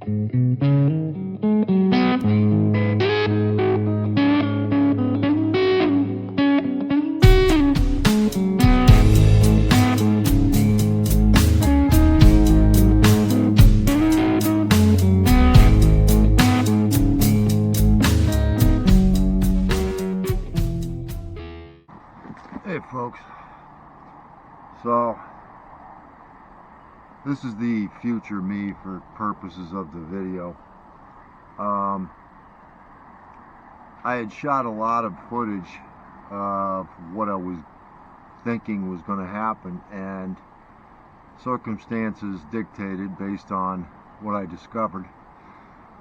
Hey folks, so this is the future me for purposes of the video. I had shot a lot of footage of what I was thinking was going to happen, and circumstances dictated, based on what I discovered,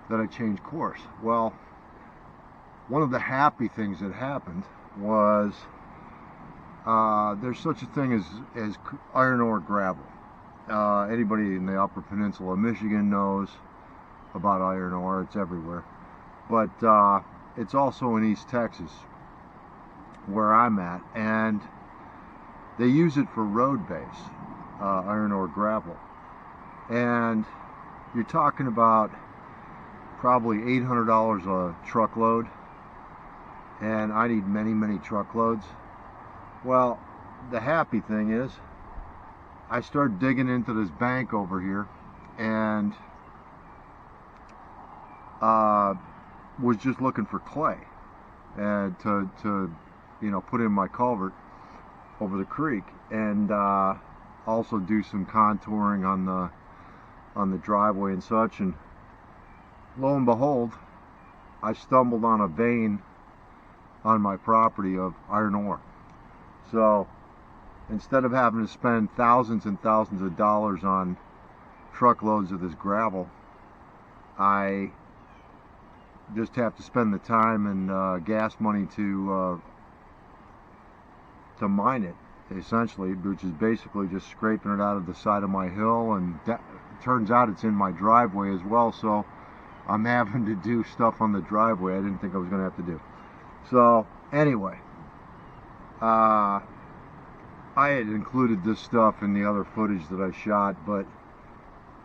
that I changed course. Well, one of the happy things that happened was there's such a thing as iron ore gravel. Anybody in the Upper Peninsula of Michigan knows about iron ore. It's everywhere. But it's also in East Texas, where I'm at, and they use it for road base, iron ore gravel. And you're talking about probably $800 a truckload, and I need many truckloads. Well, the happy thing is, I started digging into this bank over here, and was just looking for clay and to put in my culvert over the creek, and also do some contouring on the driveway and such. And lo and behold, I stumbled on a vein on my property of iron ore. So instead of having to spend thousands and thousands of dollars on truckloads of this gravel, I just have to spend the time and gas money to mine it, essentially, which is basically just scraping it out of the side of my hill, and it turns out it's in my driveway as well, so I'm having to do stuff on the driveway I didn't think I was going to have to do. So anyway, I had included this stuff in the other footage that I shot, but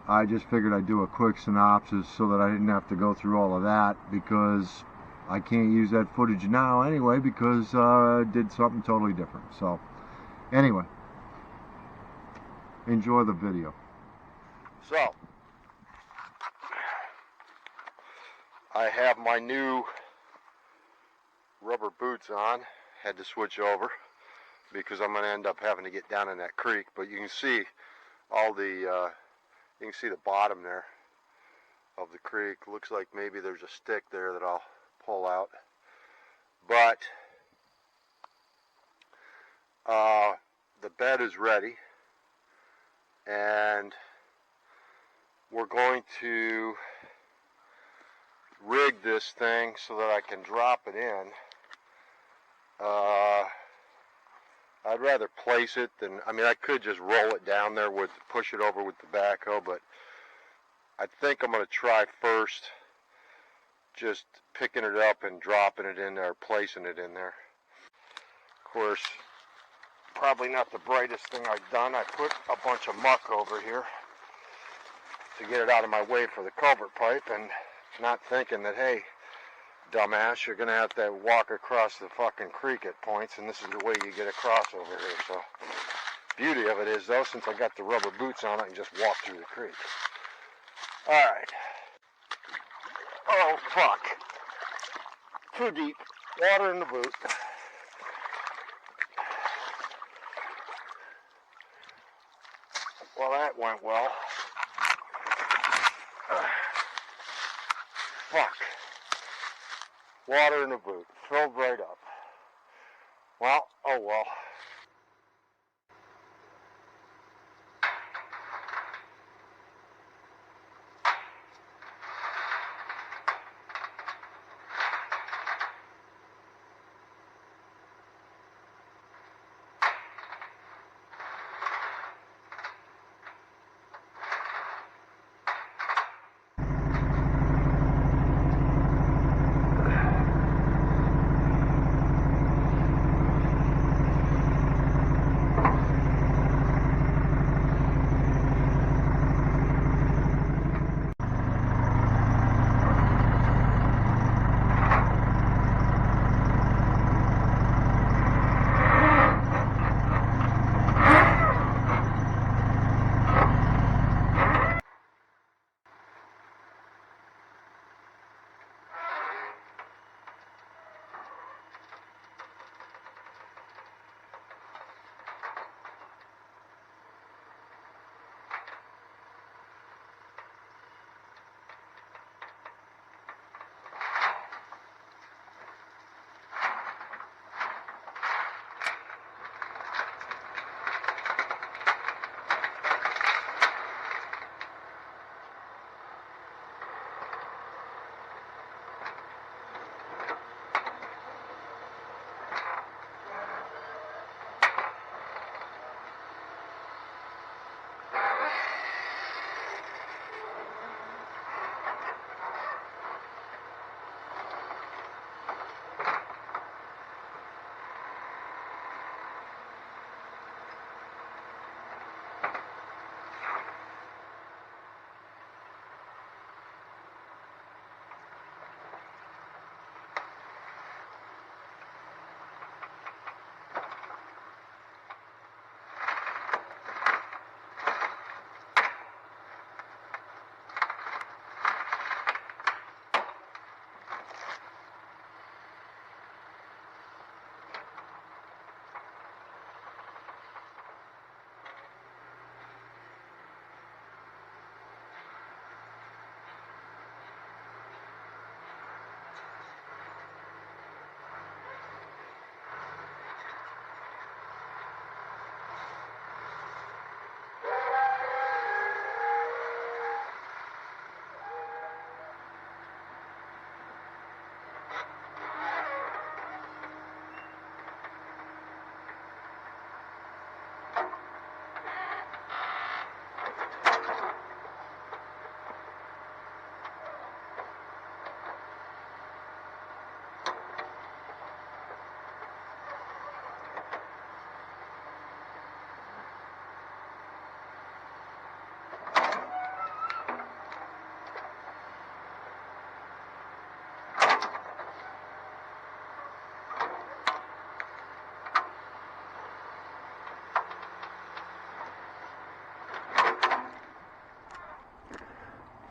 I just figured I'd do a quick synopsis so that I didn't have to go through all of that, because I can't use that footage now anyway, because I did something totally different. So anyway, enjoy the video. So I have my new rubber boots on. Had to switch over because I'm going to end up having to get down in that creek. But you can see all the you can see the bottom there of the creek. Looks like maybe there's a stick there that I'll pull out. But the bed is ready, and we're going to rig this thing so that I can drop it in. I'd rather place it than, I mean, I could just roll it down there push it over with the backhoe, but I think I'm going to try first just picking it up and dropping it in there, placing it in there. Of course, probably not the brightest thing I've done. I put a bunch of muck over here to get it out of my way for the culvert pipe, and not thinking that, hey, dumbass, you're going to have to walk across the fucking creek at points, and this is the way you get across over here. So, beauty of it is, though, since I got the rubber boots on, I can just walk through the creek. Alright. Oh, fuck. Too deep. Water in the boot. Well, that went well. Fuck. Water in the boot. Filled right up. Well, oh well.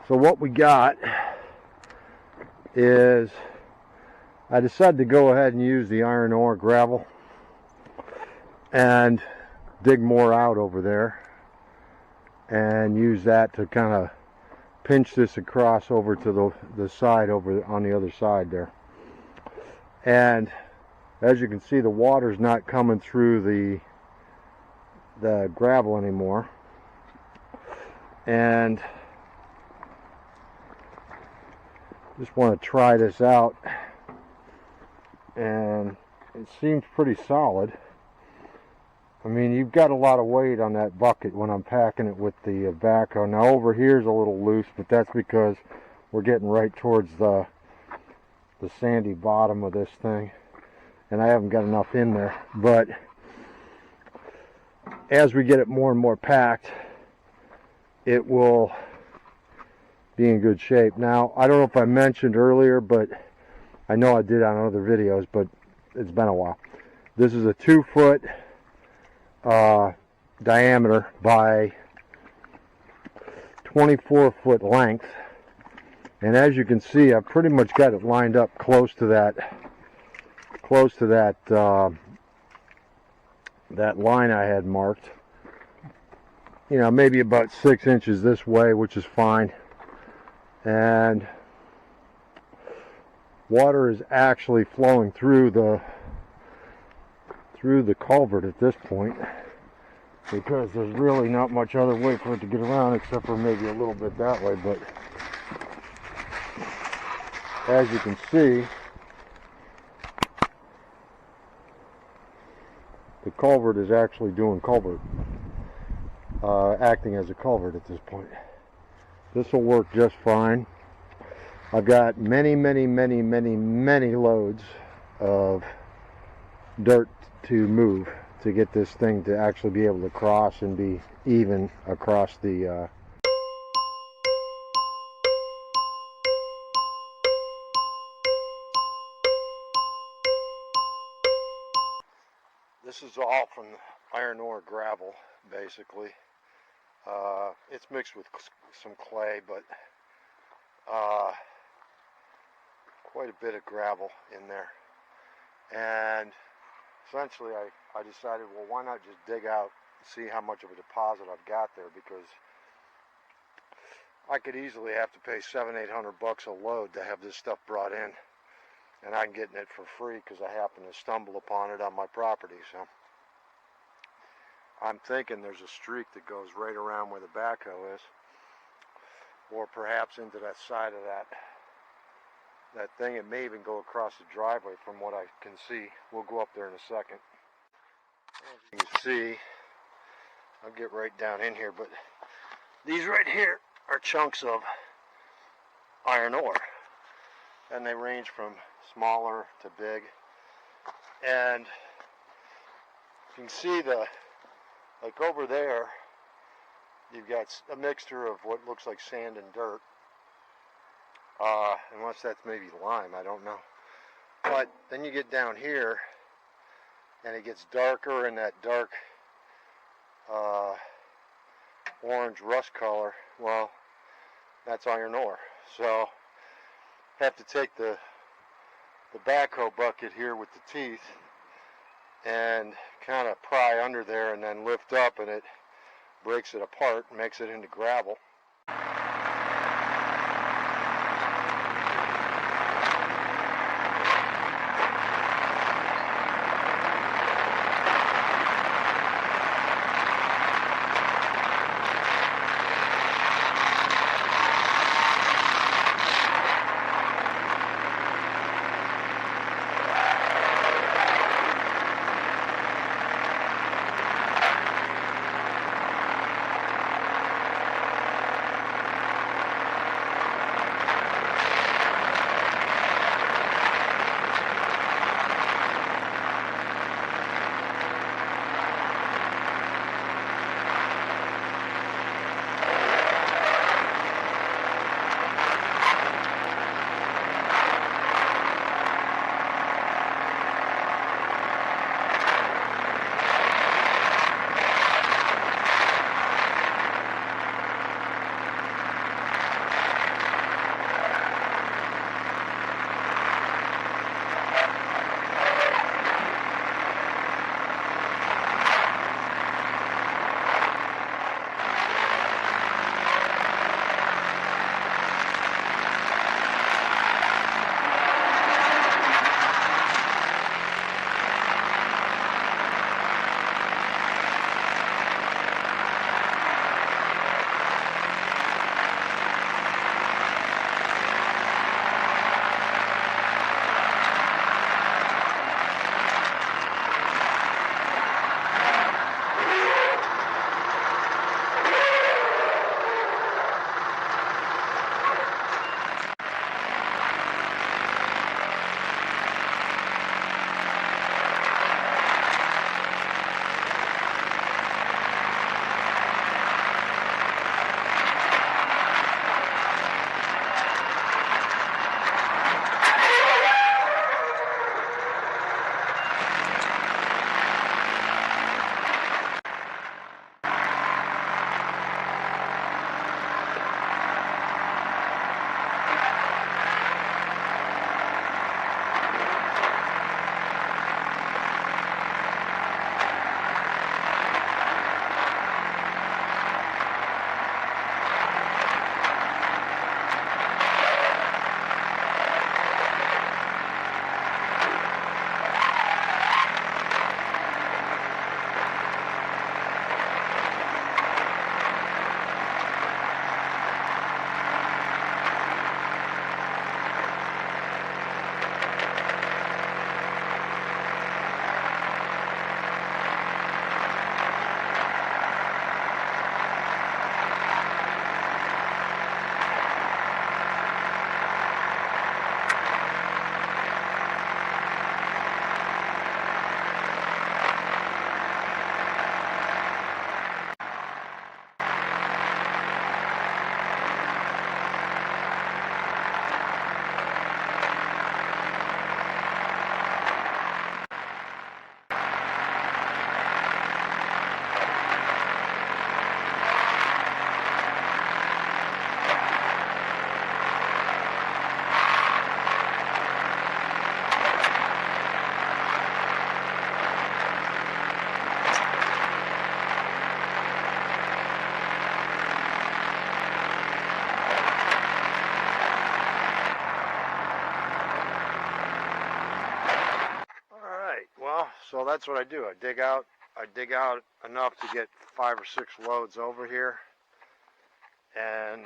So what we got is, I decided to go ahead and use the iron ore gravel and dig more out over there and use that to kind of pinch this across over to the side over on the other side there. And as you can see, the water's not coming through the gravel anymore. And just want to try this out, and it seems pretty solid. I mean, you've got a lot of weight on that bucket when I'm packing it with the backhoe. Now over here is a little loose, but that's because we're getting right towards the sandy bottom of this thing, and I haven't got enough in there. But as we get it more and more packed, it will be in good shape. Now, I don't know if I mentioned earlier, but I know I did on other videos, but it's been a while. This is a 2-foot diameter by 24-foot length, and as you can see, I've pretty much got it lined up close to that that line I had marked. You know, maybe about 6 inches this way, which is fine. And water is actually flowing through the culvert at this point, because there's really not much other way for it to get around except for maybe a little bit that way. But as you can see, the culvert is actually doing culvert, acting as a culvert at this point. This will work just fine. I've got many loads of dirt to move to get this thing to actually be able to cross and be even across the This is all from iron ore gravel, basically. It's mixed with some clay, but quite a bit of gravel in there. And essentially I decided, well, why not just dig out and see how much of a deposit I've got there, because I could easily have to pay $700-800 a load to have this stuff brought in, and I'm getting it for free because I happen to stumble upon it on my property. So I'm thinking there's a streak that goes right around where the backhoe is, or perhaps into that side of that thing. It may even go across the driveway from what I can see. We'll go up there in a second. As you can see, I'll get right down in here, but these right here are chunks of iron ore, and they range from smaller to big. And you can see like over there, you've got a mixture of what looks like sand and dirt. Unless that's maybe lime, I don't know. But then you get down here, and it gets darker, and that dark orange rust color, well, that's iron ore. So I have to take the backhoe bucket here with the teeth and kind of pry under there and then lift up, and it breaks it apart and makes it into gravel. So that's what I do. I dig out enough to get 5 or 6 loads over here and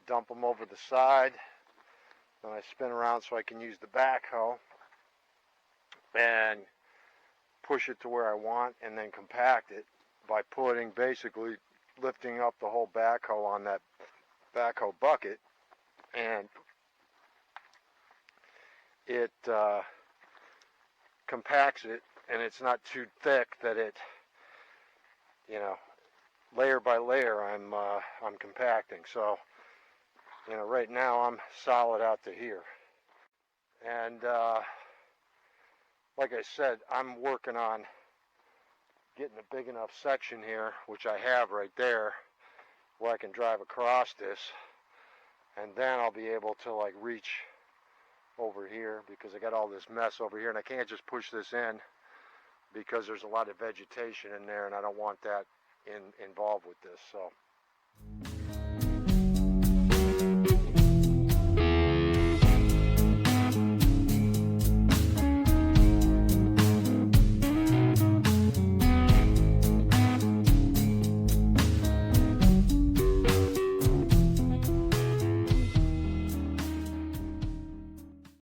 dump them over the side. Then I spin around so I can use the backhoe and push it to where I want, and then compact it by basically lifting up the whole backhoe on that backhoe bucket, and it compacts it, and it's not too thick that it, layer by layer I'm compacting. So right now I'm solid out to here, and like I said, I'm working on getting a big enough section here, which I have right there, where I can drive across this, and then I'll be able to like reach over here, because I got all this mess over here, and I can't just push this in because there's a lot of vegetation in there, and I don't want that involved with this. So